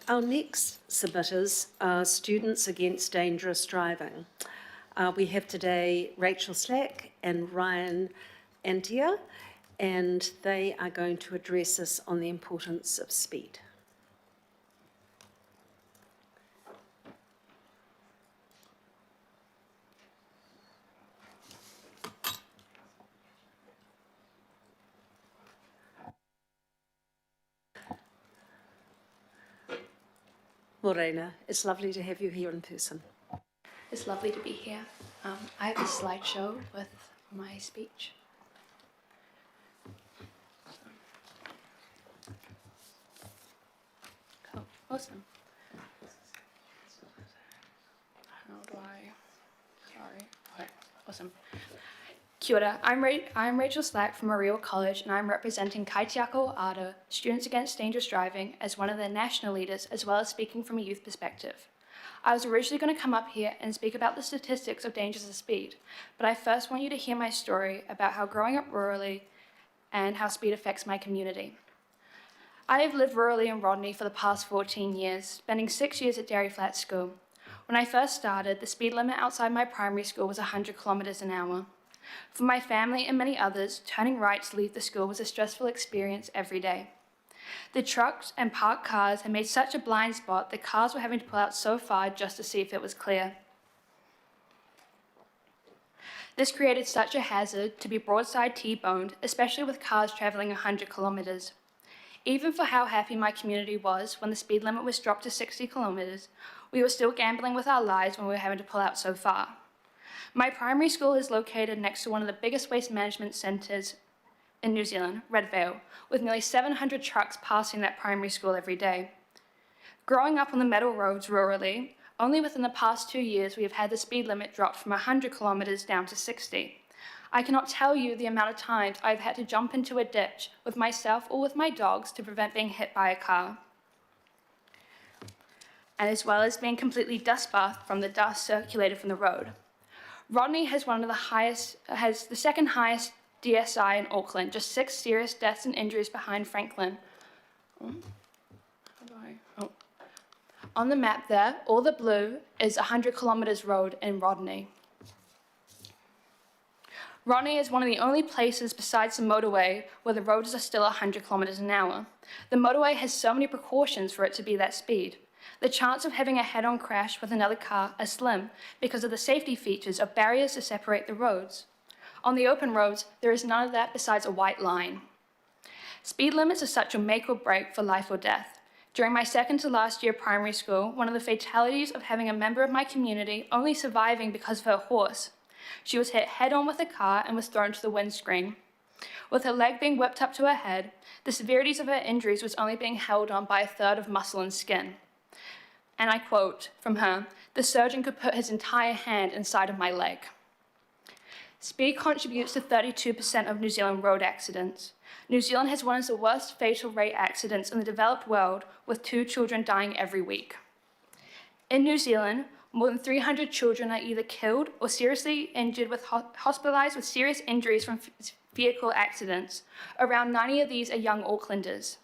Our next submitters are Students Against Dangerous Driving. We have today Rachel Slack and Ryan Antia, and they are going to address us on the importance of speed. Morena, it's lovely to have you here in person. It's lovely to be here. I have a slideshow with my speech. Cool. Awesome. How do I... Sorry. Okay. Awesome. Kia ora. I'm Rachel Slack from Ariel College, and I'm representing Kaitiako Ada, Students Against Dangerous Driving, as one of their national leaders, as well as speaking from a youth perspective. I was originally going to come up here and speak about the statistics of dangers of speed, but I first want you to hear my story about how growing up rurally and how speed affects my community. I have lived rurally in Rodney for the past 14 years, spending 6 years at Dairy Flat School. When I first started, the speed limit outside my primary school was 100 kilometres an hour. For my family and many others, turning right to leave the school was a stressful experience every day. The trucks and parked cars had made such a blind spot that cars were having to pull out so far just to see if it was clear. This created such a hazard to be broadside T-boned, especially with cars travelling 100 kilometres. Even for how happy my community was when the speed limit was dropped to 60 kilometres, we were still gambling with our lives when we were having to pull out so far. My primary school is located next to one of the biggest waste management centres in New Zealand, Red Vale, with nearly 700 trucks passing that primary school every day. Growing up on the metal roads rurally, only within the past 2 years we have had the speed limit dropped from 100 kilometres down to 60. I cannot tell you the amount of times I've had to jump into a ditch with myself or with my dogs to prevent being hit by a car, and as well as being completely dust bathed from the dust circulated from the road. Rodney has the second highest DSI in Auckland, just 6 serious deaths and injuries behind Franklin. On the map there, all the blue is 100 kilometres road in Rodney. Rodney is one of the only places besides the motorway where the roads are still 100 kilometres an hour. The motorway has so many precautions for it to be that speed. The chance of having a head-on crash with another car are slim because of the safety features of barriers to separate the roads. On the open roads, there is none of that besides a white line. Speed limits are such a make or break for life or death. During my second to last year primary school, one of the fatalities of having a member of my community only surviving because of her horse. She was hit head-on with a car and was thrown to the windscreen. With her leg being whipped up to her head, the severities of her injuries was only being held on by a third of muscle and skin. And I quote from her, "The surgeon could put his entire hand inside of my leg." Speed contributes to 32% of New Zealand road accidents. New Zealand has one of the worst fatal rate accidents in the developed world, with 2 children dying every week. In New Zealand, more than 300 children are either killed or seriously injured, hospitalised with serious injuries from vehicle accidents. Around 90 of these are young Aucklanders.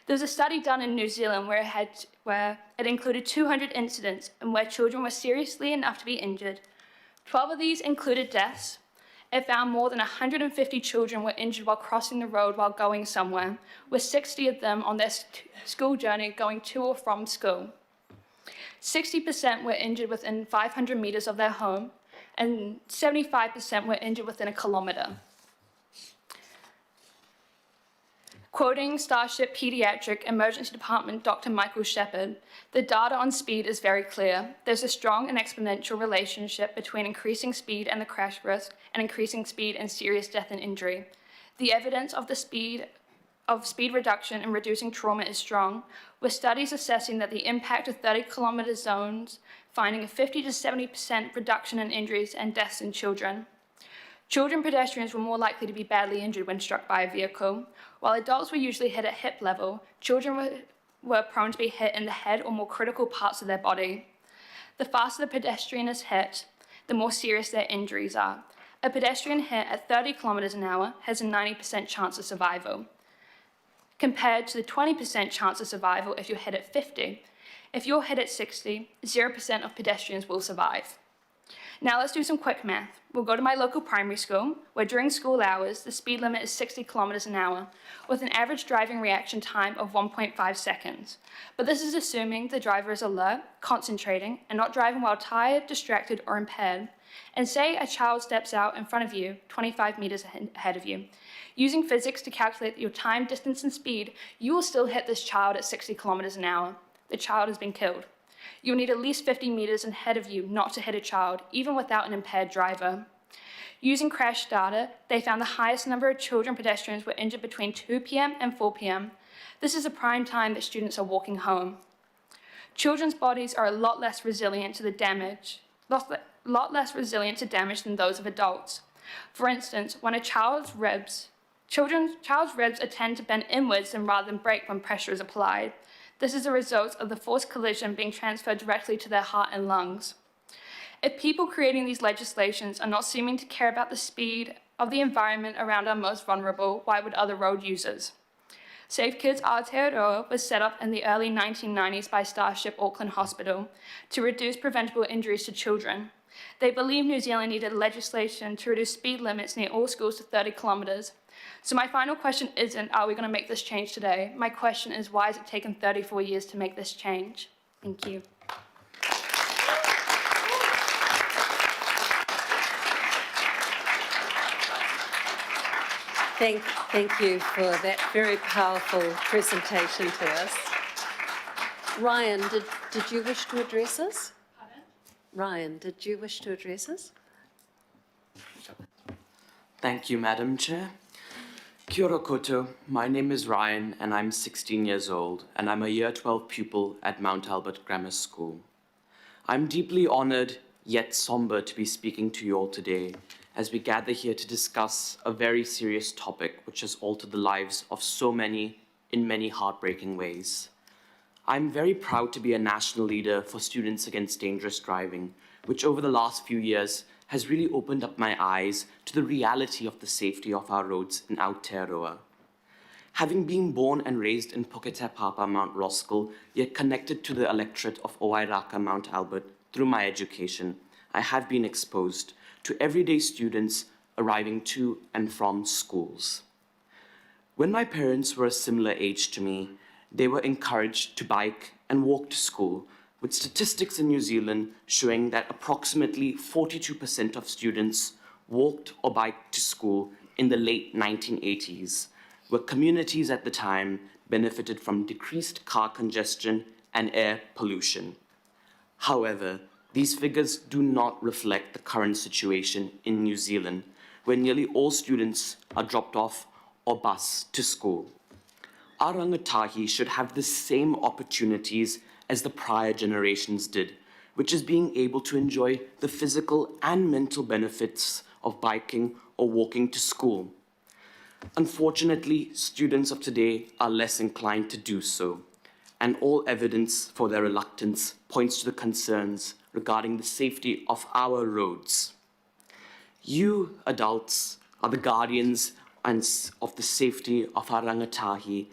There was a study done in New Zealand where it included 200 incidents and where children were seriously enough to be injured. 12 of these included deaths. It found more than 150 children were injured while crossing the road while going somewhere, with 60 of them on their school journey going to or from school. 60% were injured within 500 metres of their home, and 75% were injured within a kilometre. Quoting Starship Pediatric Emergency Department Dr. Michael Shepherd, the data on speed is very clear. There's a strong and exponential relationship between increasing speed and the crash risk, and increasing speed and serious death and injury. The evidence of speed reduction and reducing trauma is strong, with studies assessing that the impact of 30-kilometre zones finding a 50 to 70% reduction in injuries and deaths in children. Children pedestrians were more likely to be badly injured when struck by a vehicle. While adults were usually hit at hip level, children were prone to be hit in the head or more critical parts of their body. The faster the pedestrian is hit, the more serious their injuries are. A pedestrian hit at 30 kilometres an hour has a 90% chance of survival. compared to the 20% chance of survival if you're hit at 50. If you're hit at 60, 0% of pedestrians will survive. Now let's do some quick math. We'll go to my local primary school, where during school hours, the speed limit is 60 kilometers an hour, with an average driving reaction time of 1.5 seconds. But this is assuming the driver is alert, concentrating, and not driving while tired, distracted, or impaired. And say a child steps out in front of you, 25 meters ahead of you. Using physics to calculate your time, distance, and speed, you will still hit this child at 60 kilometers an hour. The child has been killed. You'll need at least 50 meters ahead of you not to hit a child, even without an impaired driver. Using crash data, they found the highest number of children pedestrians were injured between 2 p.m. and 4 p.m. This is a prime time that students are walking home. Children's bodies are a lot less resilient to damage than those of adults. For instance, when a child's ribs tend to bend inwards rather than break when pressure is applied. This is a result of the forced collision being transferred directly to their heart and lungs. If people creating these legislations are not seeming to care about the speed of the environment around our most vulnerable, why would other road users? Safe Kids Aotearoa was set up in the early 1990s by Starship Auckland Hospital to reduce preventable injuries to children. They believed New Zealand needed legislation to reduce speed limits near all schools to 30 kilometres. So my final question isn't, are we going to make this change today? My question is, why has it taken 34 years to make this change? Thank you. Thank you for that very powerful presentation to us. Ryan, did you wish to address us? Pardon? Ryan, did you wish to address us? Thank you, Madam Chair. Kia ora koutou. My name is Ryan and I'm 16 years old and I'm a Year 12 pupil at Mount Albert Grammar School. I'm deeply honoured yet sombre to be speaking to you all today as we gather here to discuss a very serious topic which has altered the lives of so many in many heartbreaking ways. I'm very proud to be a national leader for Students Against Dangerous Driving, which over the last few years has really opened up my eyes to the reality of the safety of our roads in Aotearoa. Having been born and raised in Puketepapa, Mount Roskill, yet connected to the electorate of Owairaka, Mount Albert through my education, I have been exposed to everyday students arriving to and from schools. When my parents were a similar age to me, they were encouraged to bike and walk to school, with statistics in New Zealand showing that approximately 42% of students walked or biked to school in the late 1980s, where communities at the time benefited from decreased car congestion and air pollution. However, these figures do not reflect the current situation in New Zealand, where nearly all students are dropped off or bused to school. Our rangatahi should have the same opportunities as the prior generations did, which is being able to enjoy the physical and mental benefits of biking or walking to school. Unfortunately, students of today are less inclined to do so, and all evidence for their reluctance points to the concerns regarding the safety of our roads. You, adults, are the guardians of the safety of our rangatahi,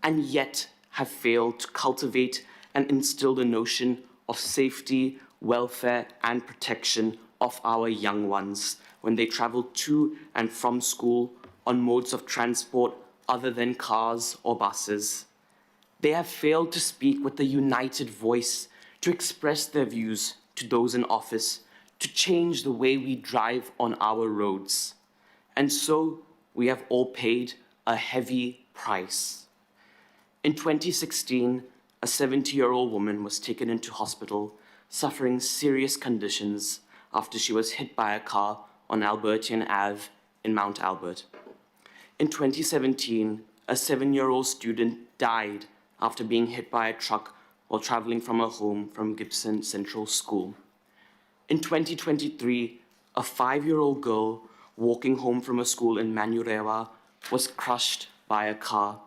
and yet have failed to cultivate and instill the notion of safety, welfare, and protection of our young ones when they travel to and from school on modes of transport other than cars or buses. They have failed to speak with a united voice to express their views to those in office to change the way we drive on our roads. And so we have all paid a heavy price. In 2016, a 70-year-old woman was taken into hospital suffering serious conditions after she was hit by a car on Albertian Ave in Mount Albert. In 2017, a 7-year-old student died after being hit by a truck while traveling from her home from Gibson Central School. In 2023, a 5-year-old girl walking home from a school in Manurewa was crushed by a car.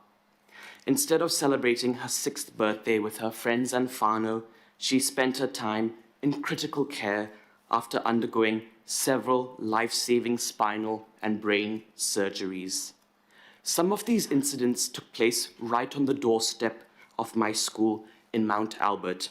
Instead of celebrating her 6th birthday with her friends and whānau, she spent her time in critical care after undergoing several life-saving spinal and brain surgeries. Some of these incidents took place right on the doorstep of my school in Mount Albert.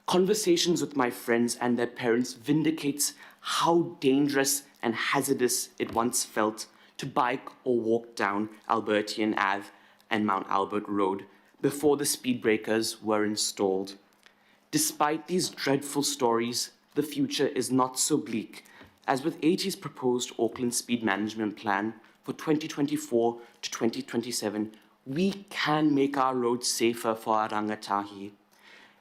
Conversations with my friends and their parents vindicates how dangerous and hazardous it once felt to bike or walk down Albertian Ave and Mount Albert Road before the speed breakers were installed. Despite these dreadful stories, the future is not so bleak, as with AT's proposed Auckland Speed Management Plan for 2024 to 2027, we can make our roads safer for our rangatahi.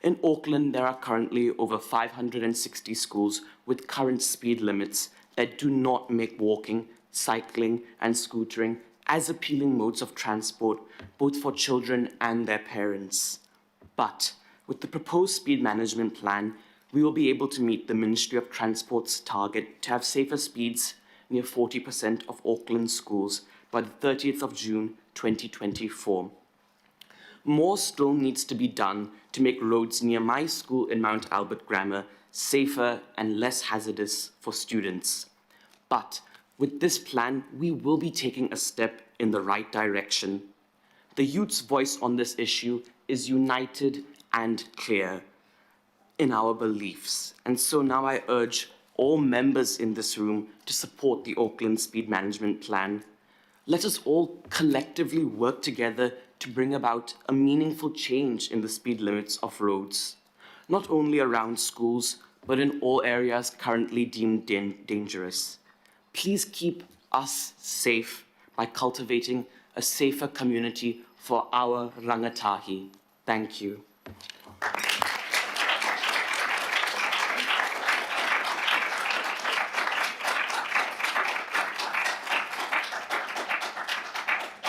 In Auckland, there are currently over 560 schools with current speed limits that do not make walking, cycling, and scootering as appealing modes of transport, both for children and their parents. But with the proposed speed management plan, we will be able to meet the Ministry of Transport's target to have safer speeds near 40% of Auckland schools by the 30th of June 2024. More still needs to be done to make roads near my school in Mount Albert Grammar safer and less hazardous for students. But with this plan, we will be taking a step in the right direction. The youth's voice on this issue is united and clear in our beliefs. And so now I urge all members in this room to support the Auckland Speed Management Plan. Let us all collectively work together to bring about a meaningful change in the speed limits of roads, not only around schools, but in all areas currently deemed dangerous. Please keep us safe by cultivating a safer community for our rangatahi. Thank you.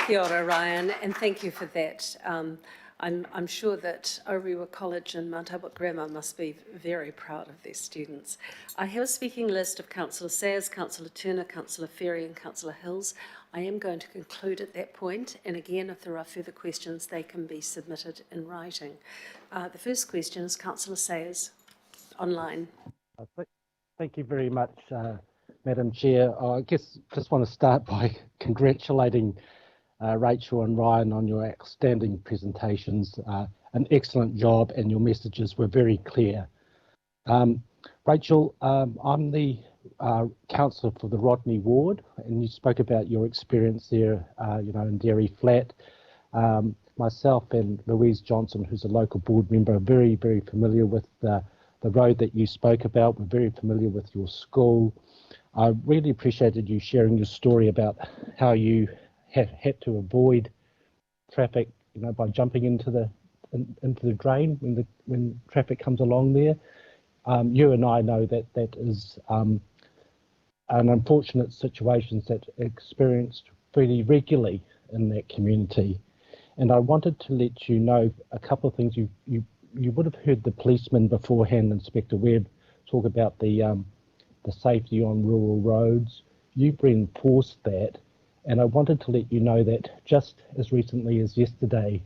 Kia ora, Ryan, and thank you for that. I'm sure that Orewa College and Mount Albert Grammar must be very proud of their students. I have a speaking list of Councillor Sayers, Councillor Turner, Councillor Ferry and Councillor Hills. I am going to conclude at that point, and again, if there are further questions, they can be submitted in writing. The first question is Councillor Sayers, online. Thank you very much, Madam Chair. I guess just want to start by congratulating Rachel and Ryan on your outstanding presentations. An excellent job, and your messages were very clear. Rachel, I'm the councillor for the Rodney Ward, and you spoke about your experience there, in Dairy Flat. Myself and Louise Johnson, who's a local board member, are very, very familiar with the road that you spoke about. We're very familiar with your school. I really appreciated you sharing your story about how you had to avoid traffic, by jumping into the drain when traffic comes along there. You and I know that is an unfortunate situation that's experienced fairly regularly in that community. And I wanted to let you know a couple of things. You would have heard the policeman beforehand, Inspector Webb, talk about the safety on rural roads. You've reinforced that. And I wanted to let you know that just as recently as yesterday,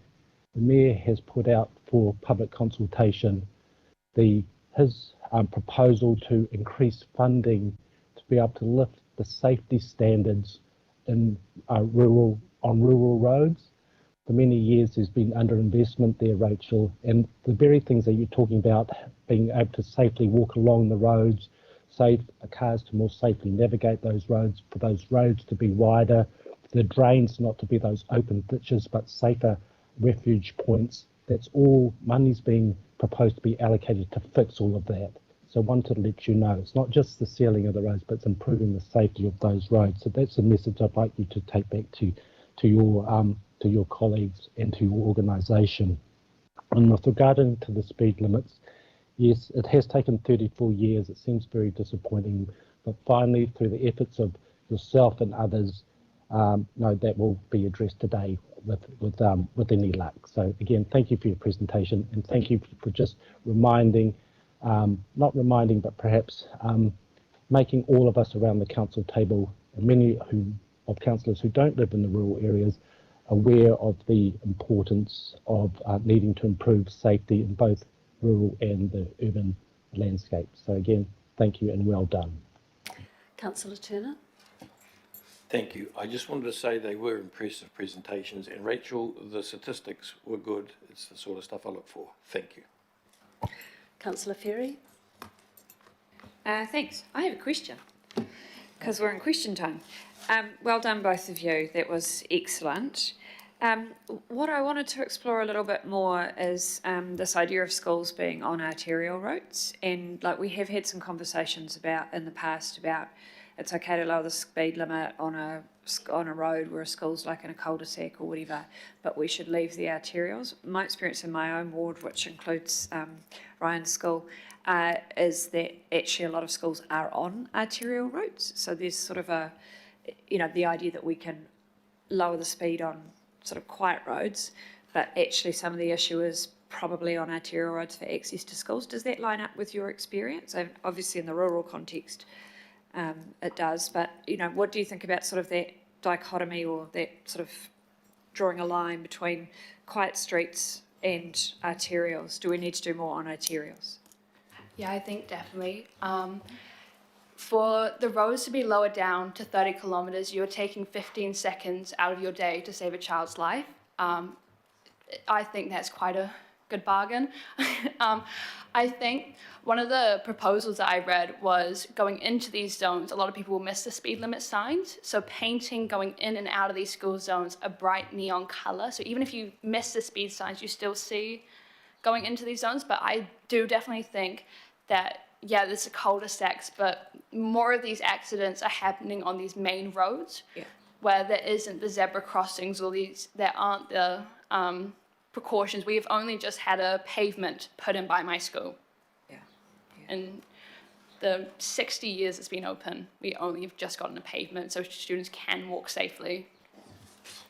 the Mayor has put out for public consultation his proposal to increase funding to be able to lift the safety standards in rural roads. For many years, there's been underinvestment there, Rachel, and the very things that you're talking about, being able to safely walk along the roads, safe cars to more safely navigate those roads, for those roads to be wider, the drains not to be those open ditches, but safer refuge points. That's all money's being proposed to be allocated to fix all of that. So I wanted to let you know, it's not just the sealing of the roads, but it's improving the safety of those roads. So that's a message I'd like you to take back to your colleagues and to your organisation. And with regard to the speed limits, yes, it has taken 34 years. It seems very disappointing, but finally, through the efforts of yourself and others, that will be addressed today with any luck. So again, thank you for your presentation, and thank you for just reminding, but perhaps making all of us around the council table, and many of councillors who don't live in the rural areas, aware of the importance of needing to improve safety in both rural and the urban landscape. So again, thank you and well done. Councillor Turner. Thank you. I just wanted to say they were impressive presentations, and Rachel, the statistics were good. It's the sort of stuff I look for. Thank you. Councillor Ferry? Thanks. I have a question, because we're in question time. Well done, both of you. That was excellent. What I wanted to explore a little bit more is this idea of schools being on arterial roads, and like we have had some conversations about in the past about it's okay to lower the speed limit on a road where a school's like in a cul-de-sac or whatever, but we should leave the arterials. My experience in my own ward, which includes Ryan's school, is that actually a lot of schools are on arterial roads. So there's sort of a, the idea that we can lower the speed on sort of quiet roads, but actually some of the issue is probably on arterial roads for access to schools. Does that line up with your experience? Obviously in the rural context, it does, but what do you think about sort of that dichotomy or that sort of drawing a line between quiet streets and arterials? Do we need to do more on arterials? Yeah, I think definitely. For the roads to be lowered down to 30 kilometres, you're taking 15 seconds out of your day to save a child's life. I think that's quite a good bargain. I think one of the proposals that I read was going into these zones, a lot of people will miss the speed limit signs. So painting going in and out of these school zones a bright neon colour. So even if you miss the speed signs, you still see going into these zones. But I do definitely think that, yeah, there's the cul-de-sacs, but more of these accidents are happening on these main roads where there isn't the zebra crossings or there aren't the precautions. We have only just had a pavement put in by my school. Yeah. In the 60 years it's been open, we only have just gotten a pavement so students can walk safely.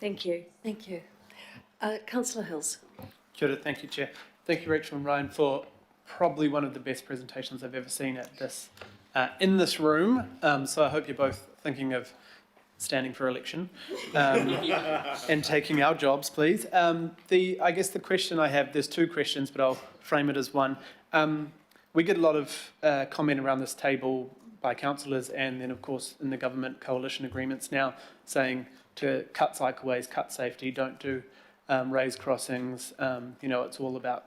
Thank you. Thank you. Councillor Hills? Kia ora, thank you, Chair. Thank you, Rachel and Ryan, for probably one of the best presentations I've ever seen at this in this room. So I hope you're both thinking of standing for election and taking our jobs, please. I guess the question I have, there's two questions, but I'll frame it as one. We get a lot of comment around this table by councillors and then, of course, in the government coalition agreements now saying to cut cycleways, cut safety, don't do raised crossings. It's all about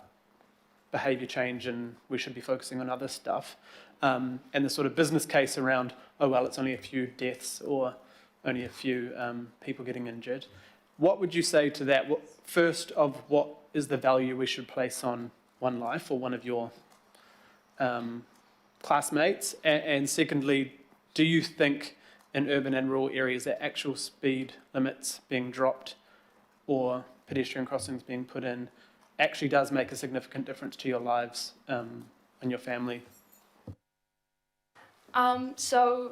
behaviour change and we should be focusing on other stuff. And the sort of business case around, oh, well, it's only a few deaths or only a few people getting injured. What would you say to that? First of what is the value we should place on one life or one of your classmates? And secondly, do you think in urban and rural areas that actual speed limits being dropped or pedestrian crossings being put in actually does make a significant difference to your lives and your family? So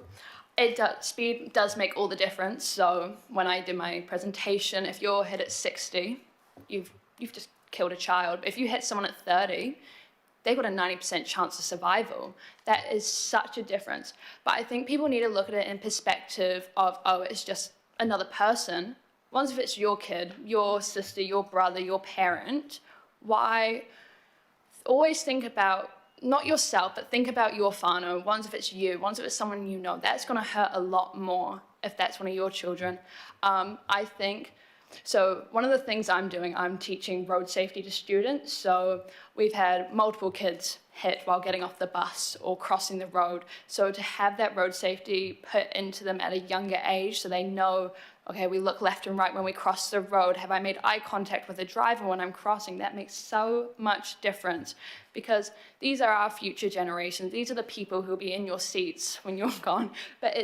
speed does make all the difference. So when I did my presentation, if you're hit at 60, you've just killed a child. If you hit someone at 30, they've got a 90% chance of survival. That is such a difference. But I think people need to look at it in perspective of, oh, it's just another person. Once if it's your kid, your sister, your brother, your parent, why always think about not yourself, but think about your whānau. Once if it's you, once if it's someone you know, that's going to hurt a lot more if that's one of your children. I think, so one of the things I'm doing, I'm teaching road safety to students. So we've had multiple kids hit while getting off the bus or crossing the road. So to have that road safety put into them at a younger age so they know, okay, we look left and right when we cross the road. Have I made eye contact with the driver when I'm crossing? That makes so much difference because these are our future generations. These are the people who'll be in your seats when you're gone. But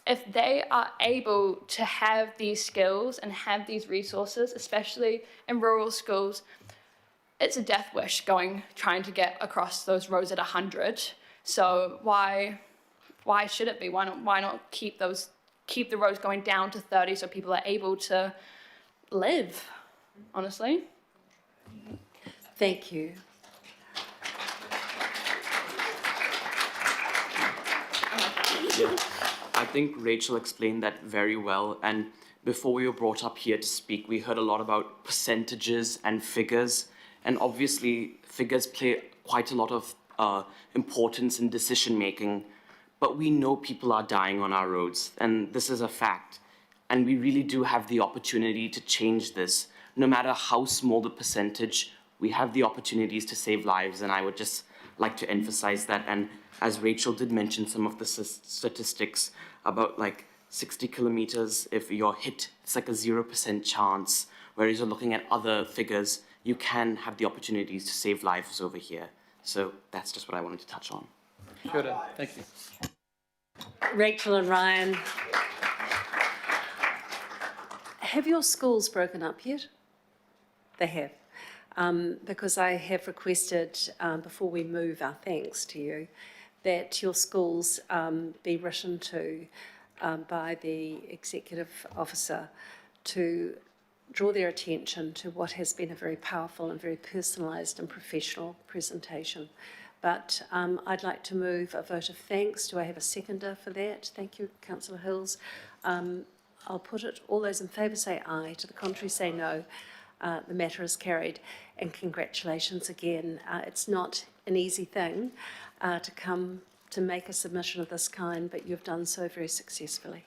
if they are able to have these skills and have these resources, especially in rural schools, it's a death wish trying to get across those roads at 100. So why should it be? Why not keep the roads going down to 30 so people are able to live, honestly? Thank you. Yeah. I think Rachel explained that very well. And before we were brought up here to speak, we heard a lot about percentages and figures. And obviously, figures play quite a lot of importance in decision making. But we know people are dying on our roads, and this is a fact. and we really do have the opportunity to change this. No matter how small the percentage, we have the opportunities to save lives, and I would just like to emphasize that. And as Rachel did mention some of the statistics about like 60 kilometers, if you're hit, it's like a 0% chance, whereas you're looking at other figures, you can have the opportunities to save lives over here. So that's just what I wanted to touch on. Kia ora. Thank you. Rachel and Ryan, have your schools broken up yet? They have. Because I have requested, before we move our thanks to you, that your schools be written to by the executive officer to draw their attention to what has been a very powerful and very personalised and professional presentation. But I'd like to move a vote of thanks. Do I have a seconder for that? Thank you, Councillor Hills. I'll put it. All those in favour say aye. To the contrary, say no. The matter is carried. And congratulations again. It's not an easy thing to come to make a submission of this kind, but you've done so very successfully.